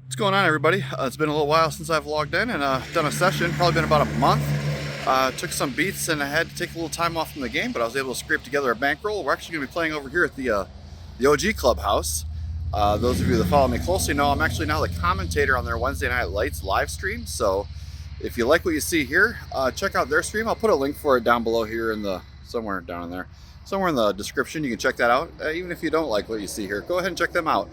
What's going on, everybody? It's been a little while since I've logged in and done a session. Probably been about a month. Took some beats and I had to take a little time off from the game, but I was able to scrape together a bankroll. We're actually going to be playing over here at the OG Clubhouse. Those of you that follow me closely know I'm actually now the commentator on their Wednesday Night Lights live stream. So if you like what you see here, check out their stream. I'll put a link for it down below here in the somewhere down in there, somewhere in the description. You can check that out. Even if you don't like what you see here, go ahead and check them out.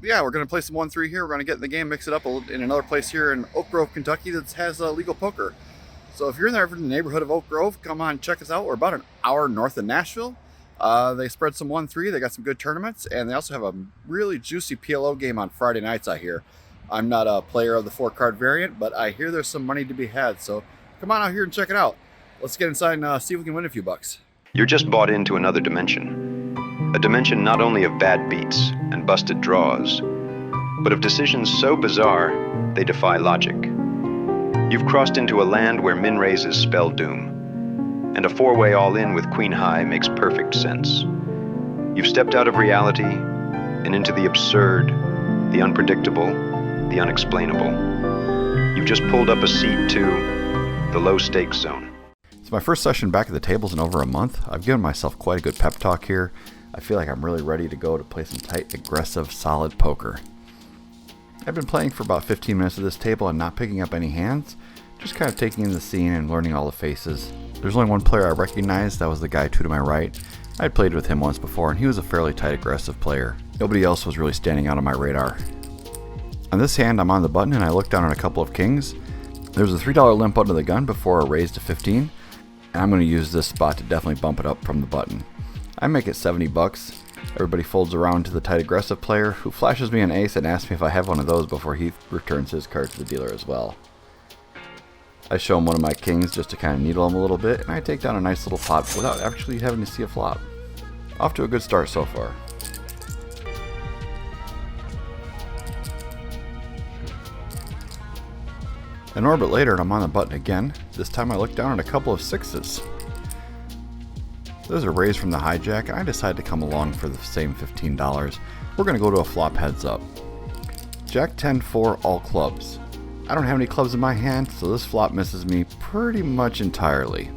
Yeah, we're going to play some 1-3 here. We're going to get in the game, mix it up in another place here in Oak Grove, Kentucky that has legal poker. So if you're in the neighborhood of Oak Grove, come on, check us out. We're about an hour north of Nashville. They spread some 1-3. They got some good tournaments, and they also have a really juicy PLO game on Friday nights, I hear. I'm not a player of the 4-card variant, but I hear there's some money to be had. So come on out here and check it out. Let's get inside and see if we can win a few bucks. You're just bought into another dimension. A dimension not only of bad beats and busted draws, but of decisions so bizarre they defy logic. You've crossed into a land where min raises spell doom, and a 4-way all-in with queen high makes perfect sense. You've stepped out of reality and into the absurd, the unpredictable, the unexplainable. You've just pulled up a seat to the low-stakes zone. It's my first session back at the tables in over a month. I've given myself quite a good pep talk here. I feel like I'm really ready to go to play some tight, aggressive, solid poker. I've been playing for about 15 minutes at this table and not picking up any hands, just kind of taking in the scene and learning all the faces. There's only one player I recognized, that was the guy 2 to my right. I had played with him once before and he was a fairly tight, aggressive player. Nobody else was really standing out on my radar. On this hand, I'm on the button and I look down on a couple of kings. There's a $3 limp under the gun before a raise to 15, and I'm going to use this spot to definitely bump it up from the button. I make it 70 bucks. Everybody folds around to the tight aggressive player who flashes me an ace and asks me if I have one of those before he returns his card to the dealer as well. I show him one of my kings just to kind of needle him a little bit, and I take down a nice little pot without actually having to see a flop. Off to a good start so far. An orbit later and I'm on the button again. This time I look down at a couple of sixes. There's a raise from the hijack, and I decide to come along for the same $15. We're going to go to a flop heads up. Jack 10-4 all clubs. I don't have any clubs in my hand, so this flop misses me pretty much entirely.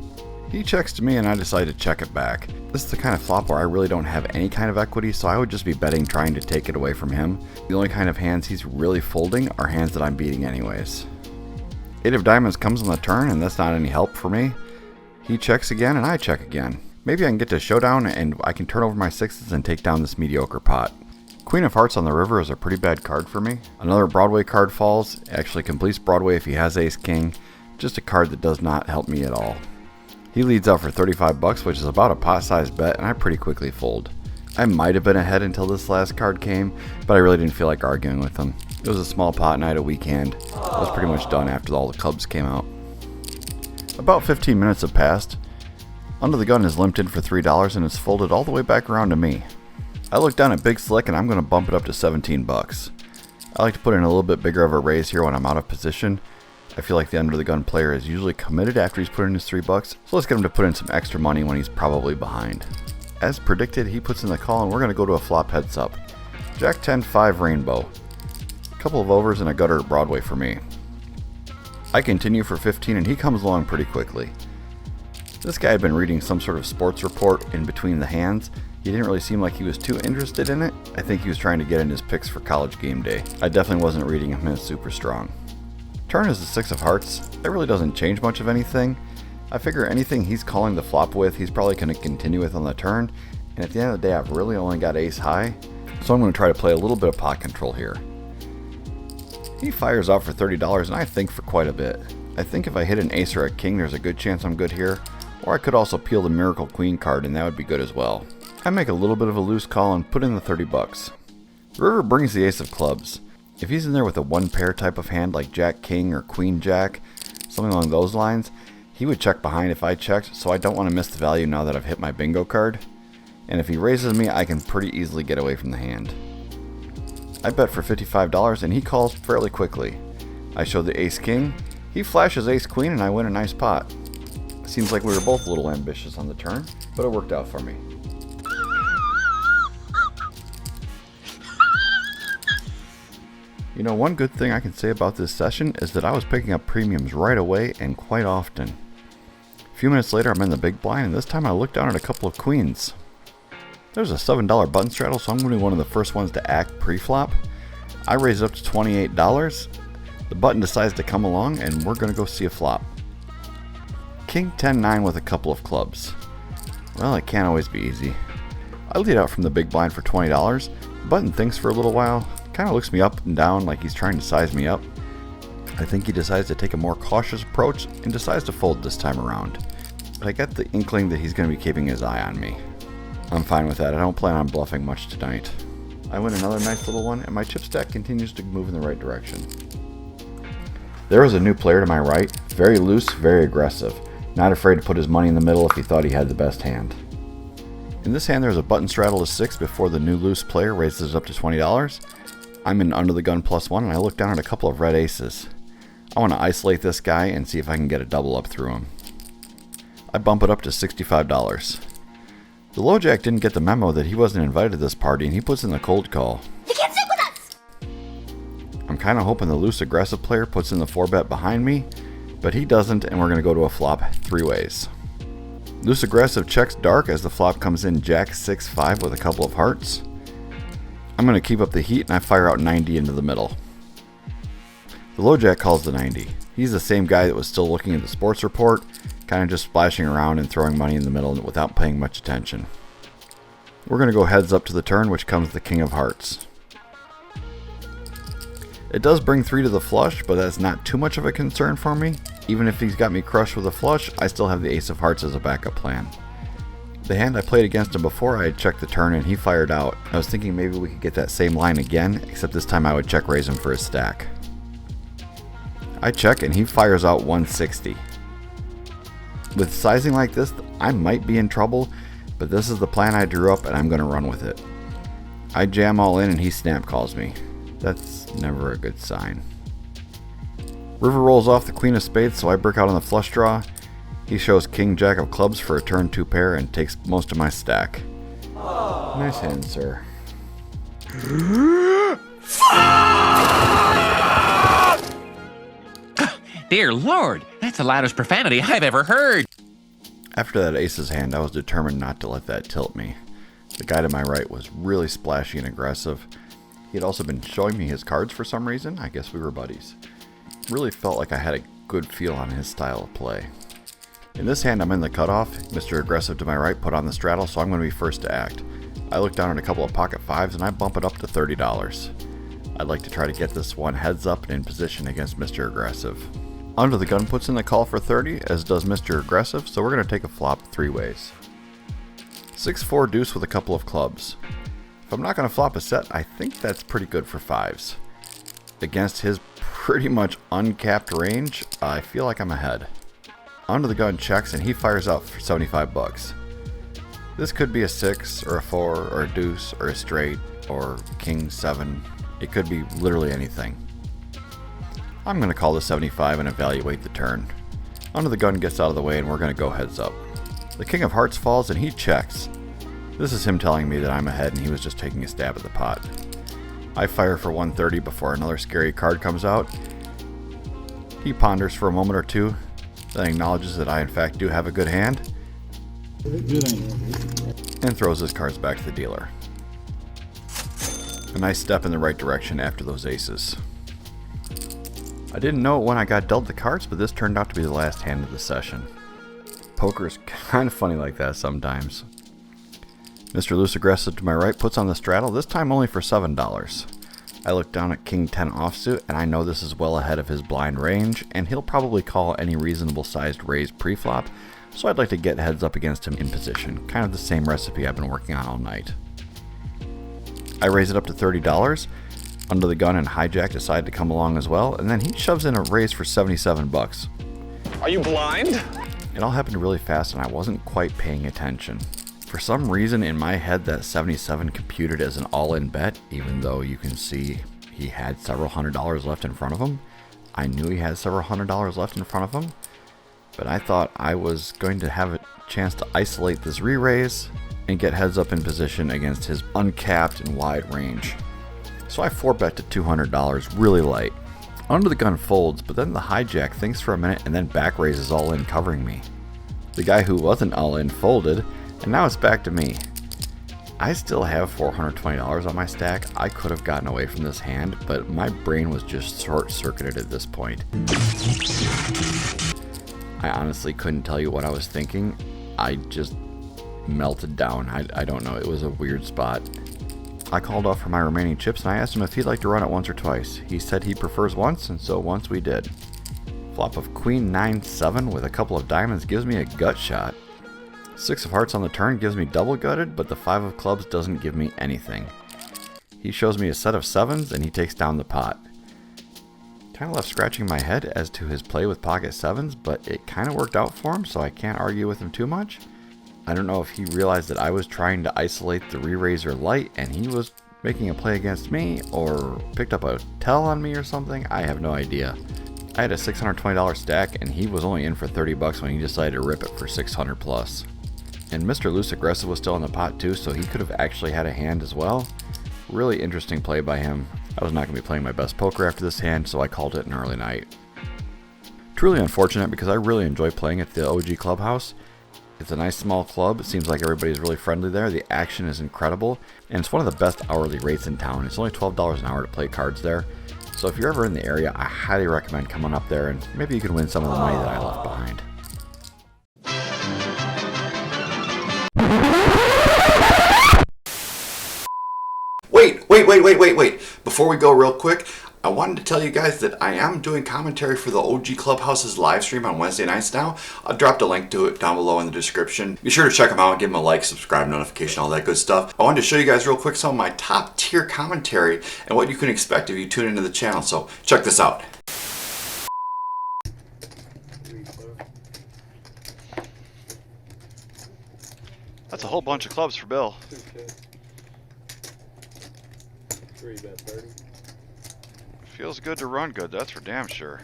He checks to me and I decide to check it back. This is the kind of flop where I really don't have any kind of equity, so I would just be betting trying to take it away from him. The only kind of hands he's really folding are hands that I'm beating anyways. 8 of diamonds comes on the turn, and that's not any help for me. He checks again and I check again. Maybe I can get to showdown and I can turn over my sixes and take down this mediocre pot. Queen of hearts on the river is a pretty bad card for me. Another Broadway card falls, actually completes Broadway if he has ace king. Just a card that does not help me at all. He leads out for 35 bucks, which is about a pot-sized bet, and I pretty quickly fold. I might have been ahead until this last card came, but I really didn't feel like arguing with him. It was a small pot and I had a weak hand. I was pretty much done after all the clubs came out. About 15 minutes have passed. Under the gun is limped in for $3 and it's folded all the way back around to me. I look down at Big Slick and I'm going to bump it up to 17 bucks. I like to put in a little bit bigger of a raise here when I'm out of position. I feel like the under the gun player is usually committed after he's put in his $3, so let's get him to put in some extra money when he's probably behind. As predicted, he puts in the call and we're going to go to a flop heads up. Jack 10-5 rainbow. A couple of overs and a gutter Broadway for me. I continue for 15 and he comes along pretty quickly. This guy had been reading some sort of sports report in between the hands. He didn't really seem like he was too interested in it. I think he was trying to get in his picks for college game day. I definitely wasn't reading him as super strong. Turn is the 6 of hearts. That really doesn't change much of anything. I figure anything he's calling the flop with, he's probably going to continue with on the turn. And at the end of the day, I've really only got ace high. So I'm going to try to play a little bit of pot control here. He fires out for $30 and I think for quite a bit. I think if I hit an ace or a king, there's a good chance I'm good here. Or I could also peel the Miracle Queen card and that would be good as well. I make a little bit of a loose call and put in the 30 bucks. The river brings the ace of clubs. If he's in there with a one pair type of hand like Jack King or Queen Jack, something along those lines, he would check behind if I checked, so I don't want to miss the value now that I've hit my bingo card. And if he raises me, I can pretty easily get away from the hand. I bet for $55 and he calls fairly quickly. I show the ace king, he flashes ace queen and I win a nice pot. Seems like we were both a little ambitious on the turn, but it worked out for me. You know, one good thing I can say about this session is that I was picking up premiums right away and quite often. A few minutes later, I'm in the big blind, and this time I look down at a couple of queens. There's a $7 button straddle, so I'm going to be one of the first ones to act pre-flop. I raise it up to $28. The button decides to come along, and we're going to go see a flop. King 10-9 with a couple of clubs. Well, it can't always be easy. I lead out from the big blind for $20. The button thinks for a little while, kind of looks me up and down like he's trying to size me up. I think he decides to take a more cautious approach and decides to fold this time around. But I get the inkling that he's going to be keeping his eye on me. I'm fine with that. I don't plan on bluffing much tonight. I win another nice little one, and my chip stack continues to move in the right direction. There was a new player to my right, very loose, very aggressive, not afraid to put his money in the middle if he thought he had the best hand. In this hand, there's a button straddle to 6 before the new loose player raises it up to $20. I'm in under the gun +1, and I look down at a couple of red aces. I want to isolate this guy and see if I can get a double up through him. I bump it up to $65. The low jack didn't get the memo that he wasn't invited to this party, and he puts in the cold call. You can't stick with us! I'm kind of hoping the loose aggressive player puts in the 4-bet behind me, but he doesn't, and we're going to go to a flop 3 ways. Loose aggressive checks dark as the flop comes in jack 6-5 with a couple of hearts. I'm going to keep up the heat, and I fire out 90 into the middle. The low jack calls the 90. He's the same guy that was still looking at the sports report, kind of just splashing around and throwing money in the middle without paying much attention. We're going to go heads up to the turn, which comes the king of hearts. It does bring 3 to the flush, but that's not too much of a concern for me. Even if he's got me crushed with a flush, I still have the ace of hearts as a backup plan. The hand I played against him before, I had checked the turn and he fired out. I was thinking maybe we could get that same line again, except this time I would check raise him for his stack. I check and he fires out 160. With sizing like this, I might be in trouble, but this is the plan I drew up and I'm going to run with it. I jam all in and he snap calls me. That's never a good sign. River rolls off the queen of spades, so I break out on the flush draw. He shows king jack of clubs for a turn 2 pair and takes most of my stack. Aww. Nice hand, sir. Dear Lord, that's the loudest profanity I've ever heard. After that ace's hand, I was determined not to let that tilt me. The guy to my right was really splashy and aggressive. He had also been showing me his cards for some reason. I guess we were buddies. Really felt like I had a good feel on his style of play. In this hand, I'm in the cutoff. Mr. Aggressive to my right put on the straddle, so I'm going to be first to act. I look down at a couple of pocket 5s and I bump it up to $30. I'd like to try to get this one heads up and in position against Mr. Aggressive. Under the gun puts in the call for 30, as does Mr. Aggressive, so we're going to take a flop 3 ways. 6-4 deuce with a couple of clubs. If I'm not going to flop a set, I think that's pretty good for 5s. Against his pretty much uncapped range, I feel like I'm ahead. Under the gun checks and he fires out for 75 bucks. This could be a 6 or a 4 or a deuce or a straight or king 7. It could be literally anything. I'm going to call the 75 and evaluate the turn. Under the gun gets out of the way and we're going to go heads up. The king of hearts falls and he checks. This is him telling me that I'm ahead and he was just taking a stab at the pot. I fire for 130 before another scary card comes out. He ponders for a moment or two, then acknowledges that I in fact do have a good hand, and throws his cards back to the dealer. A nice step in the right direction after those aces. I didn't know it when I got dealt the cards, but this turned out to be the last hand of the session. Poker's kind of funny like that sometimes. Mr. Loose Aggressive to my right puts on the straddle, this time only for $7. I look down at King 10 offsuit, and I know this is well ahead of his blind range, and he'll probably call any reasonable sized raise pre-flop, so I'd like to get heads up against him in position, kind of the same recipe I've been working on all night. I raise it up to $30. Under the gun and hijack decide to come along as well, and then he shoves in a raise for 77 bucks. Are you blind? It all happened really fast and I wasn't quite paying attention. For some reason in my head that 77 computed as an all-in bet, even though you can see he had several $100 left in front of him. I knew he had several $100 left in front of him, but I thought I was going to have a chance to isolate this re-raise and get heads up in position against his uncapped and wide range. So I 4-bet to $200, really light. Under the gun folds, but then the hijack thinks for a minute and then back raises all in, covering me. The guy who wasn't all in folded, and now it's back to me. I still have $420 on my stack. I could have gotten away from this hand, but my brain was just short-circuited at this point. I honestly couldn't tell you what I was thinking. I just melted down. I don't know. It was a weird spot. I called off for my remaining chips and I asked him if he'd like to run it once or twice. He said he prefers once, and so once we did. Flop of Queen 9-7 with a couple of diamonds gives me a gut shot. 6 of hearts on the turn gives me double gutted, but the 5 of clubs doesn't give me anything. He shows me a set of 7s and he takes down the pot. Kind of left scratching my head as to his play with pocket 7s, but it kind of worked out for him, so I can't argue with him too much. I don't know if he realized that I was trying to isolate the re-raiser light and he was making a play against me, or picked up a tell on me or something. I have no idea. I had a $620 stack and he was only in for 30 bucks when he decided to rip it for 600 plus. And Mr. Loose Aggressive was still in the pot too, so he could have actually had a hand as well. Really interesting play by him. I was not going to be playing my best poker after this hand, so I called it an early night. Truly unfortunate because I really enjoy playing at the OG Clubhouse. It's a nice small club. It seems like everybody's really friendly there. The action is incredible, and it's one of the best hourly rates in town. It's only $12 an hour to play cards there. So if you're ever in the area, I highly recommend coming up there, and maybe you can win some of the money that I left behind. Wait. Before we go real quick, I wanted to tell you guys that I am doing commentary for the OG Clubhouse's live stream on Wednesday nights now. I dropped a link to it down below in the description. Be sure to check them out, give them a like, subscribe, notification, all that good stuff. I wanted to show you guys real quick some of my top tier commentary and what you can expect if you tune into the channel. So check this out. That's a whole bunch of clubs for Bill. 3-bet 30. Feels good to run good, that's for damn sure.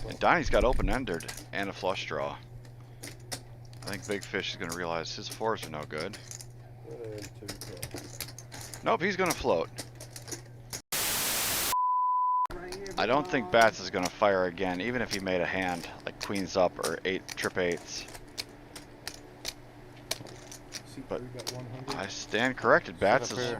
And Donnie's got open-ended and a flush draw. I think Big Fish is going to realize his 4s are no good. Nope, he's going to float. I don't think Bats is going to fire again, even if he made a hand, like queens up or 8 trip 8s. But I stand corrected, Bats is...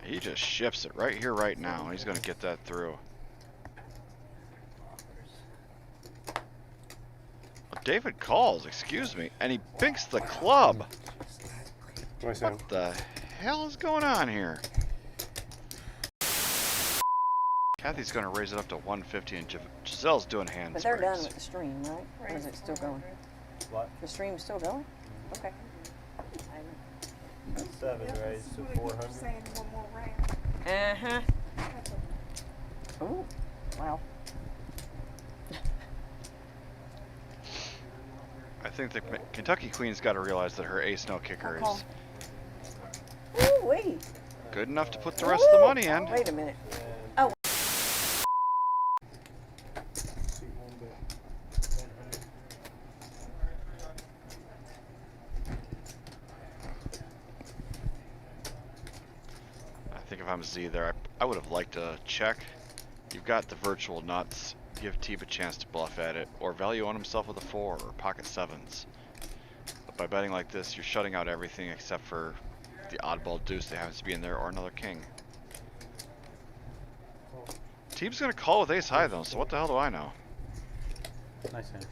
He just shifts it right here, right now. He's going to get that through. David calls, excuse me, and he pinks the club. What the hell is going on here? Kathy's going to raise it up to 150, and Giselle's doing hands. But they're done with the stream, right? Or is it still going? What? The stream's still going? Okay. 7 raised to 400. Uh-huh. Oh, wow. I think the Kentucky Queen's got to realize that her ace no kicker is Ooh, wait. good enough to put the rest of the money in. Wait a minute. I think if I'm Z there, I would have liked to check. You've got the virtual nuts. Give Teeb a chance to bluff at it, or value on himself with a 4 or pocket 7s. But by betting like this, you're shutting out everything except for the oddball deuce that happens to be in there, or another king. Teeb's gonna call with ace high though, so what the hell do I know? Nice hand.